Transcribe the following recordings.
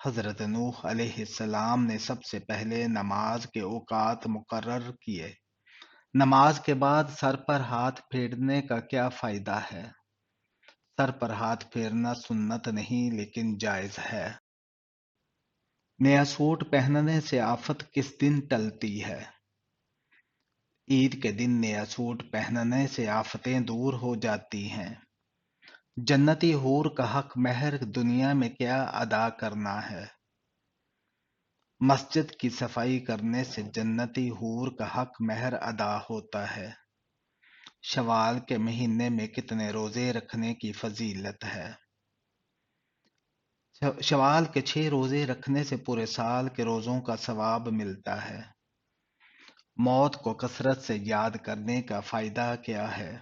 حضرت نوح علیہ السلام نے سب سے پہلے نماز کے اوقات مقرر کیے۔ نماز کے بعد سر پر ہاتھ پھیرنے کا کیا فائدہ ہے؟ سر پر ہاتھ پھیرنا سنت نہیں لیکن جائز ہے۔ نیا سوٹ پہننے سے آفت کس دن ٹلتی ہے؟ عید کے دن نیا سوٹ پہننے سے آفتیں دور ہو جاتی ہیں۔ جنتی حور کا حق مہر دنیا میں کیا ادا کرنا ہے؟ مسجد کی صفائی کرنے سے جنتی حور کا حق مہر ادا ہوتا ہے۔ شوال کے مہینے میں کتنے روزے رکھنے کی فضیلت ہے؟ شوال کے 6 روزے رکھنے سے پورے سال کے روزوں کا ثواب ملتا ہے۔ موت کو کثرت سے یاد کرنے کا فائدہ کیا ہے؟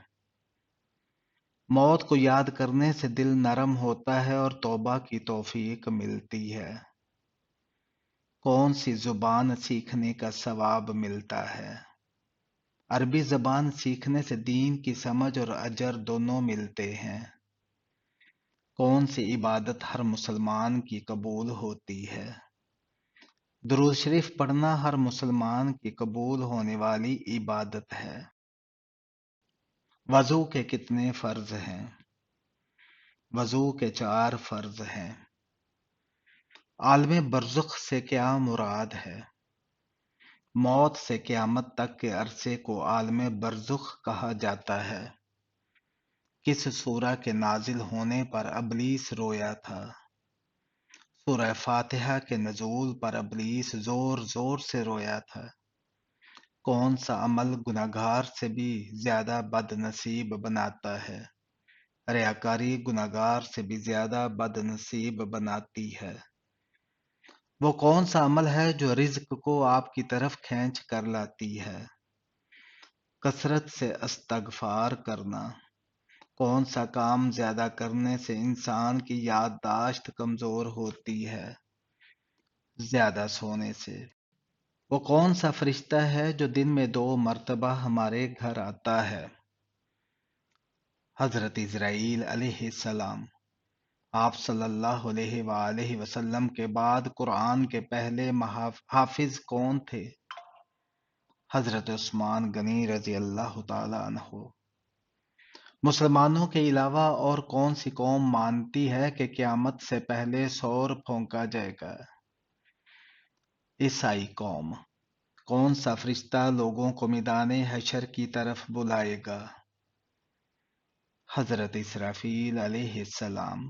موت کو یاد کرنے سے دل نرم ہوتا ہے اور توبہ کی توفیق ملتی ہے۔ کون سی زبان سیکھنے کا ثواب ملتا ہے؟ عربی زبان سیکھنے سے دین کی سمجھ اور اجر دونوں ملتے ہیں۔ کون سی عبادت ہر مسلمان کی قبول ہوتی ہے؟ درود شریف پڑھنا ہر مسلمان کی قبول ہونے والی عبادت ہے۔ وضو کے کتنے فرض ہیں؟ وضو کے 4 فرض ہیں۔ عالم برزخ سے کیا مراد ہے؟ موت سے قیامت تک کے عرصے کو عالم برزخ کہا جاتا ہے۔ کس سورہ کے نازل ہونے پر ابلیس رویا تھا؟ سورہ فاتحہ کے نزول پر ابلیس زور زور سے رویا تھا۔ کون سا عمل گناہگار سے بھی زیادہ بد نصیب بناتا ہے؟ ریاکاری گناہگار سے بھی زیادہ بد نصیب بناتی ہے۔ وہ کون سا عمل ہے جو رزق کو آپ کی طرف کھینچ کر لاتی ہے؟ کثرت سے استغفار کرنا۔ کون سا کام زیادہ کرنے سے انسان کی یادداشت کمزور ہوتی ہے؟ زیادہ سونے سے۔ وہ کون سا فرشتہ ہے جو دن میں 2 مرتبہ ہمارے گھر آتا ہے؟ حضرت اسرائیل علیہ السلام۔ آپ صلی اللہ علیہ وآلہ وسلم کے بعد قرآن کے پہلے حافظ کون تھے؟ حضرت عثمان غنی رضی اللہ تعالی عنہ۔ مسلمانوں کے علاوہ اور کون سی قوم مانتی ہے کہ قیامت سے پہلے سور پھونکا جائے گا؟ عیسائی قوم۔ کون سا فرشتہ لوگوں کو میدان حشر کی طرف بلائے گا؟ حضرت اسرافیل علیہ السلام۔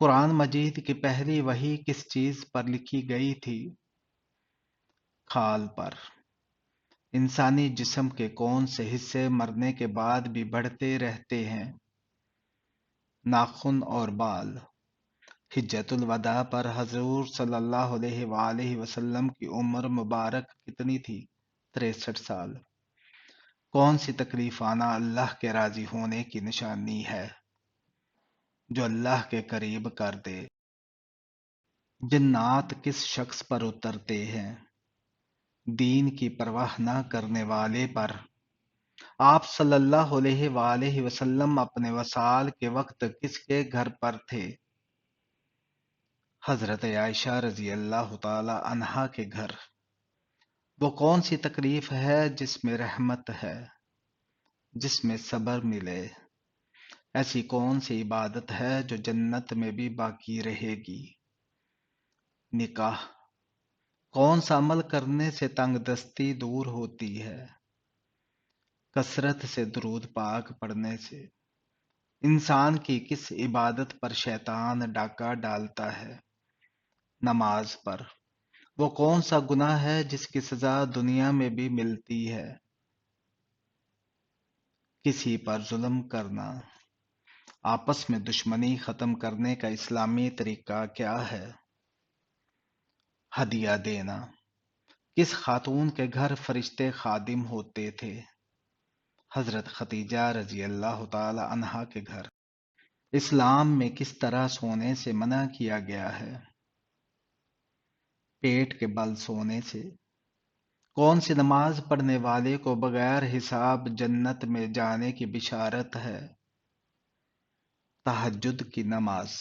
قرآن مجید کی پہلی وحی کس چیز پر لکھی گئی تھی؟ کھال پر۔ انسانی جسم کے کون سے حصے مرنے کے بعد بھی بڑھتے رہتے ہیں؟ ناخن اور بال۔ حجۃ الوداع پر حضور صلی اللہ علیہ وآلہ وسلم کی عمر مبارک کتنی تھی؟ 63 سال۔ کون سی تکلیف آنا اللہ کے راضی ہونے کی نشانی ہے؟ جو اللہ کے قریب کر دے۔ جنات کس شخص پر اترتے ہیں؟ دین کی پرواہ نہ کرنے والے پر۔ آپ صلی اللہ علیہ وآلہ وسلم اپنے وصال کے وقت کس کے گھر پر تھے؟ حضرت عائشہ رضی اللہ تعالی عنہا کے گھر۔ وہ کون سی تکلیف ہے جس میں رحمت ہے، جس میں صبر ملے؟ ایسی کون سی عبادت ہے جو جنت میں بھی باقی رہے گی؟ نکاح۔ کون سا عمل کرنے سے تنگ دستی دور ہوتی ہے؟ کثرت سے درود پاک پڑھنے سے۔ انسان کی کس عبادت پر شیطان ڈاکہ ڈالتا ہے؟ نماز پر۔ وہ کون سا گناہ ہے جس کی سزا دنیا میں بھی ملتی ہے؟ کسی پر ظلم کرنا۔ آپس میں دشمنی ختم کرنے کا اسلامی طریقہ کیا ہے؟ ہدیہ دینا۔ کس خاتون کے گھر فرشتے خادم ہوتے تھے؟ حضرت خدیجہ رضی اللہ تعالی عنہا کے گھر۔ اسلام میں کس طرح سونے سے منع کیا گیا ہے؟ پیٹ کے بل سونے سے۔ کون سی نماز پڑھنے والے کو بغیر حساب جنت میں جانے کی بشارت ہے؟ تہجد کی نماز۔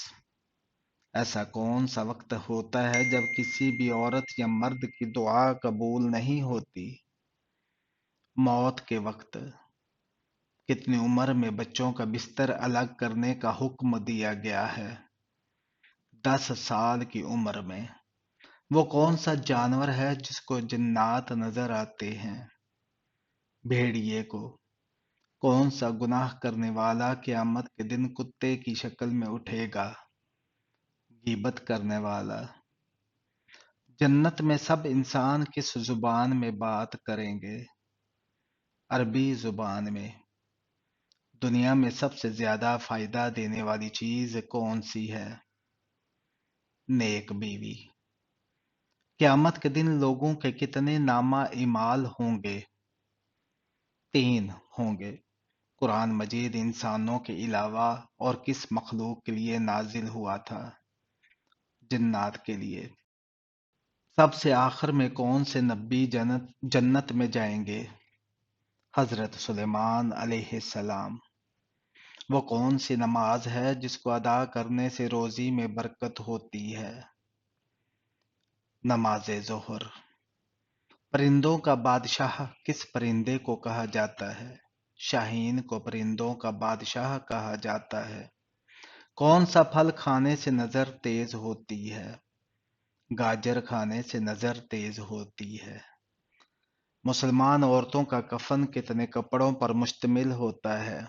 ایسا کون سا وقت ہوتا ہے جب کسی بھی عورت یا مرد کی دعا قبول نہیں ہوتی؟ موت کے وقت۔ کتنی عمر میں بچوں کا بستر الگ کرنے کا حکم دیا گیا ہے؟ 10 سال کی عمر میں۔ وہ کون سا جانور ہے جس کو جنات نظر آتے ہیں؟ بھیڑیے کو۔ کون سا گناہ کرنے والا قیامت کے دن کتے کی شکل میں اٹھے گا؟ غیبت کرنے والا۔ جنت میں سب انسان کس زبان میں بات کریں گے؟ عربی زبان میں۔ دنیا میں سب سے زیادہ فائدہ دینے والی چیز کون سی ہے؟ نیک بیوی۔ قیامت کے دن لوگوں کے کتنے نامہ اعمال ہوں گے؟ 3 ہوں گے۔ قرآن مجید انسانوں کے علاوہ اور کس مخلوق کے لیے نازل ہوا تھا؟ جنات کے لیے۔ سب سے آخر میں کون سے نبی جنت میں جائیں گے؟ حضرت سلیمان علیہ السلام۔ وہ کون سی نماز ہے جس کو ادا کرنے سے روزی میں برکت ہوتی ہے؟ نماز ظہر۔ پرندوں کا بادشاہ کس پرندے کو کہا جاتا ہے؟ شاہین کو پرندوں کا بادشاہ کہا جاتا ہے۔ کون سا پھل کھانے سے نظر تیز ہوتی ہے؟ گاجر کھانے سے نظر تیز ہوتی ہے۔ مسلمان عورتوں کا کفن کتنے کپڑوں پر مشتمل ہوتا ہے؟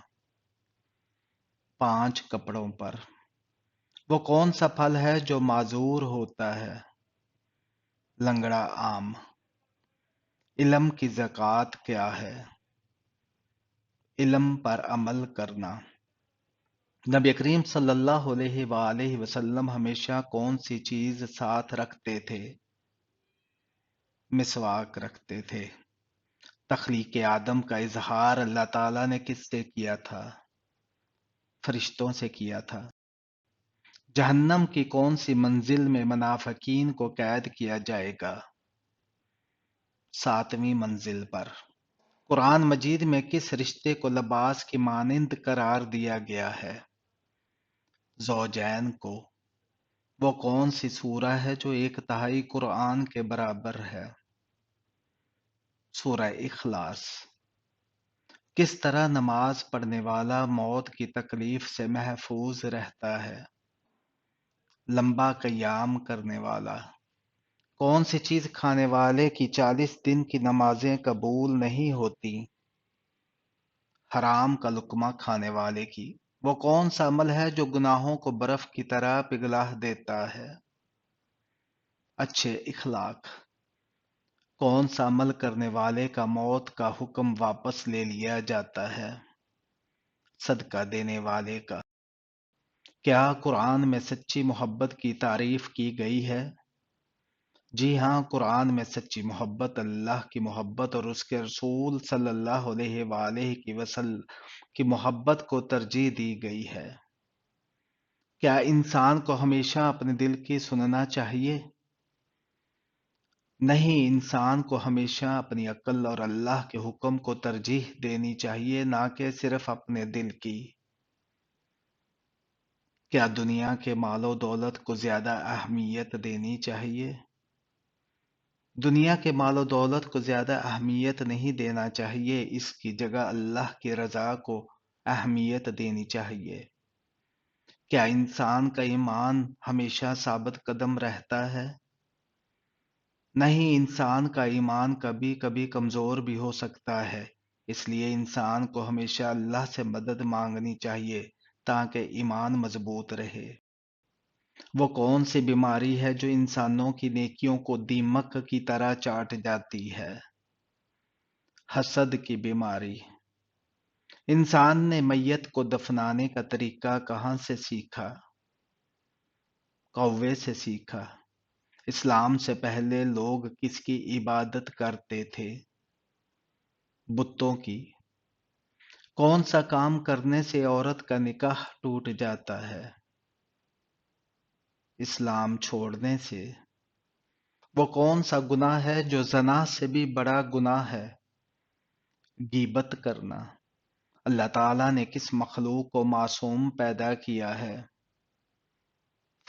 5 کپڑوں پر۔ وہ کون سا پھل ہے جو معذور ہوتا ہے؟ لنگڑا آم۔ علم کی زکوٰۃ کیا ہے؟ علم پر عمل کرنا۔ نبی کریم صلی اللہ علیہ وآلہ وسلم ہمیشہ کون سی چیز ساتھ رکھتے تھے؟ مسواک رکھتے تھے۔ تخلیق آدم کا اظہار اللہ تعالیٰ نے کس سے کیا تھا؟ فرشتوں سے کیا تھا۔ جہنم کی کون سی منزل میں منافقین کو قید کیا جائے گا؟ 7ویں منزل پر۔ قرآن مجید میں کس رشتے کو لباس کی مانند قرار دیا گیا ہے؟ زوجین کو۔ وہ کون سی سورہ ہے جو 1/3 قرآن کے برابر ہے؟ سورہ اخلاص۔ کس طرح نماز پڑھنے والا موت کی تکلیف سے محفوظ رہتا ہے؟ لمبا قیام کرنے والا۔ کون سی چیز کھانے والے کی 40 دن کی نمازیں قبول نہیں ہوتی؟ حرام کا لقمہ کھانے والے کی۔ وہ کون سا عمل ہے جو گناہوں کو برف کی طرح پگھلا دیتا ہے؟ اچھے اخلاق۔ کون سا عمل کرنے والے کا موت کا حکم واپس لے لیا جاتا ہے؟ صدقہ دینے والے کا۔ کیا قرآن میں سچی محبت کی تعریف کی گئی ہے؟ جی ہاں، قرآن میں سچی محبت اللہ کی محبت اور اس کے رسول صلی اللہ علیہ وآلہ کی وسلم کی محبت کو ترجیح دی گئی ہے۔ کیا انسان کو ہمیشہ اپنے دل کی سننا چاہیے؟ نہیں، انسان کو ہمیشہ اپنی عقل اور اللہ کے حکم کو ترجیح دینی چاہیے، نہ کہ صرف اپنے دل کی۔ کیا دنیا کے مال و دولت کو زیادہ اہمیت دینی چاہیے؟ دنیا کے مال و دولت کو زیادہ اہمیت نہیں دینا چاہیے، اس کی جگہ اللہ کی رضا کو اہمیت دینی چاہیے۔ کیا انسان کا ایمان ہمیشہ ثابت قدم رہتا ہے؟ نہیں، انسان کا ایمان کبھی کبھی کمزور بھی ہو سکتا ہے، اس لیے انسان کو ہمیشہ اللہ سے مدد مانگنی چاہیے تاکہ ایمان مضبوط رہے۔ وہ کون سی بیماری ہے جو انسانوں کی نیکیوں کو دیمک کی طرح چاٹ جاتی ہے؟ حسد کی بیماری۔ انسان نے میت کو دفنانے کا طریقہ کہاں سے سیکھا؟ کوے سے سیکھا۔ اسلام سے پہلے لوگ کس کی عبادت کرتے تھے؟ بتوں کی۔ کون سا کام کرنے سے عورت کا نکاح ٹوٹ جاتا ہے؟ اسلام چھوڑنے سے۔ وہ کون سا گناہ ہے جو زنا سے بھی بڑا گناہ ہے؟ غیبت کرنا۔ اللہ تعالیٰ نے کس مخلوق کو معصوم پیدا کیا ہے؟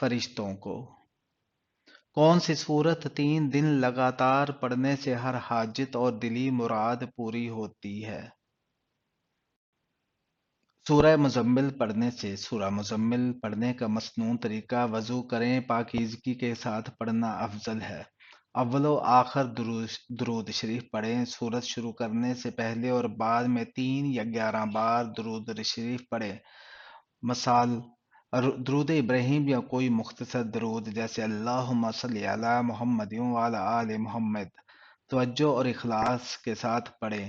فرشتوں کو کون سی صورت 3 دن لگاتار پڑھنے سے ہر حاجت اور دلی مراد پوری ہوتی ہے؟ سورہ مزمل پڑھنے سے سورہ مزمل پڑھنے کا مسنون طریقہ وضو کریں، پاکیزگی کے ساتھ پڑھنا افضل ہے۔ اول و آخر درود شریف پڑھیں، سورت شروع کرنے سے پہلے اور بعد میں 3 یا 11 بار درود شریف پڑھیں۔ مثال درود ابراہیم یا کوئی مختصر درود جیسے اللہم صلی علی محمد وعلی آل محمد توجہ اور اخلاص کے ساتھ پڑھیں۔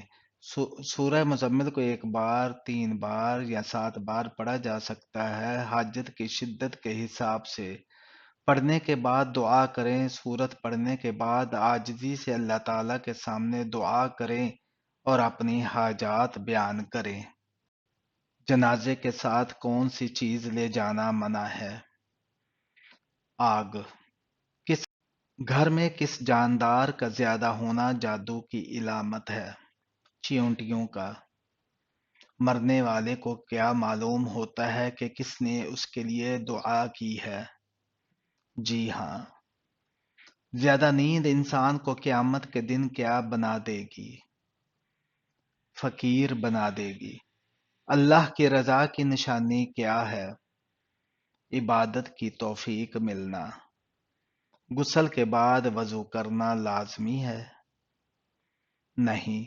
سورہ مزمل کو 1 بار، 3 بار یا 7 بار پڑھا جا سکتا ہے، حاجت کی شدت کے حساب سے۔ پڑھنے کے بعد دعا کریں، سورت پڑھنے کے بعد عاجزی سے اللہ تعالیٰ کے سامنے دعا کریں اور اپنی حاجات بیان کریں۔ جنازے کے ساتھ کون سی چیز لے جانا منع ہے؟ آگ۔ کس گھر میں کس جاندار کا زیادہ ہونا جادو کی علامت ہے؟ چیونٹیوں کا۔ مرنے والے کو کیا معلوم ہوتا ہے کہ کس نے اس کے لیے دعا کی ہے؟ جی ہاں۔ زیادہ نیند انسان کو قیامت کے دن کیا بنا دے گی؟ فقیر بنا دے گی۔ اللہ کی رضا کی نشانی کیا ہے؟ عبادت کی توفیق ملنا۔ غسل کے بعد وضو کرنا لازمی ہے؟ نہیں۔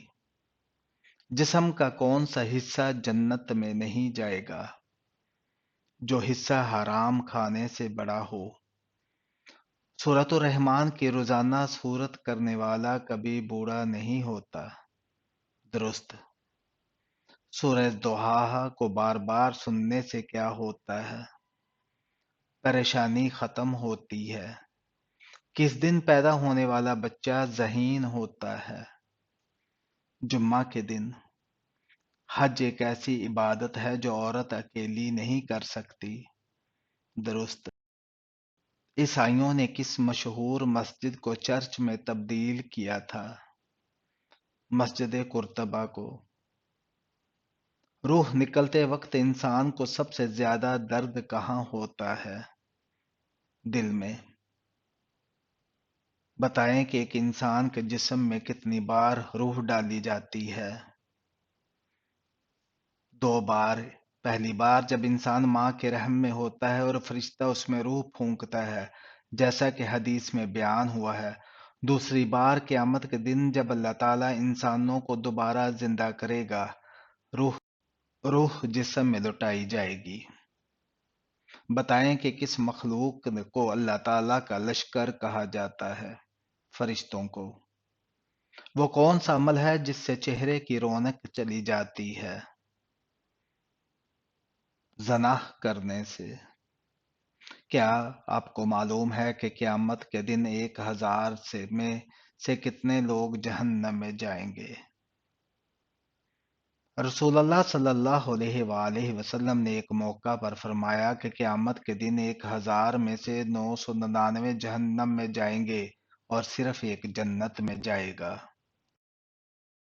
جسم کا کون سا حصہ جنت میں نہیں جائے گا؟ جو حصہ حرام کھانے سے بڑا ہو۔ سورۃ الرحمن کی روزانہ سورت کرنے والا کبھی بوڑھا نہیں ہوتا۔ درست۔ سورہ ضحیٰ کو بار بار سننے سے کیا ہوتا ہے؟ پریشانی ختم ہوتی ہے۔ کس دن پیدا ہونے والا بچہ ذہین ہوتا ہے؟ جمعہ کے دن۔ حج ایک ایسی عبادت ہے جو عورت اکیلی نہیں کر سکتی۔ درست۔ عیسائیوں نے کس مشہور مسجد کو چرچ میں تبدیل کیا تھا؟ مسجد قرطبہ کو۔ روح نکلتے وقت انسان کو سب سے زیادہ درد کہاں ہوتا ہے؟ دل میں۔ بتائیں کہ ایک انسان کے جسم میں کتنی بار روح ڈالی جاتی ہے؟ 2 بار۔ پہلی بار جب انسان ماں کے رحم میں ہوتا ہے اور فرشتہ اس میں روح پھونکتا ہے، جیسا کہ حدیث میں بیان ہوا ہے۔ دوسری بار قیامت کے دن جب اللہ تعالیٰ انسانوں کو دوبارہ زندہ کرے گا، روح جسم میں لوٹائی جائے گی۔ بتائیں کہ کس مخلوق کو اللہ تعالیٰ کا لشکر کہا جاتا ہے؟ فرشتوں کو۔ وہ کون سا عمل ہے جس سے چہرے کی رونق چلی جاتی ہے؟ زنا کرنے سے۔ کیا آپ کو معلوم ہے کہ قیامت کے دن 1000 میں سے کتنے لوگ جہنم میں جائیں گے؟ رسول اللہ صلی اللہ علیہ وآلہ وسلم نے ایک موقع پر فرمایا کہ قیامت کے دن 1000 میں سے 999 جہنم میں جائیں گے اور صرف ایک جنت میں جائے گا۔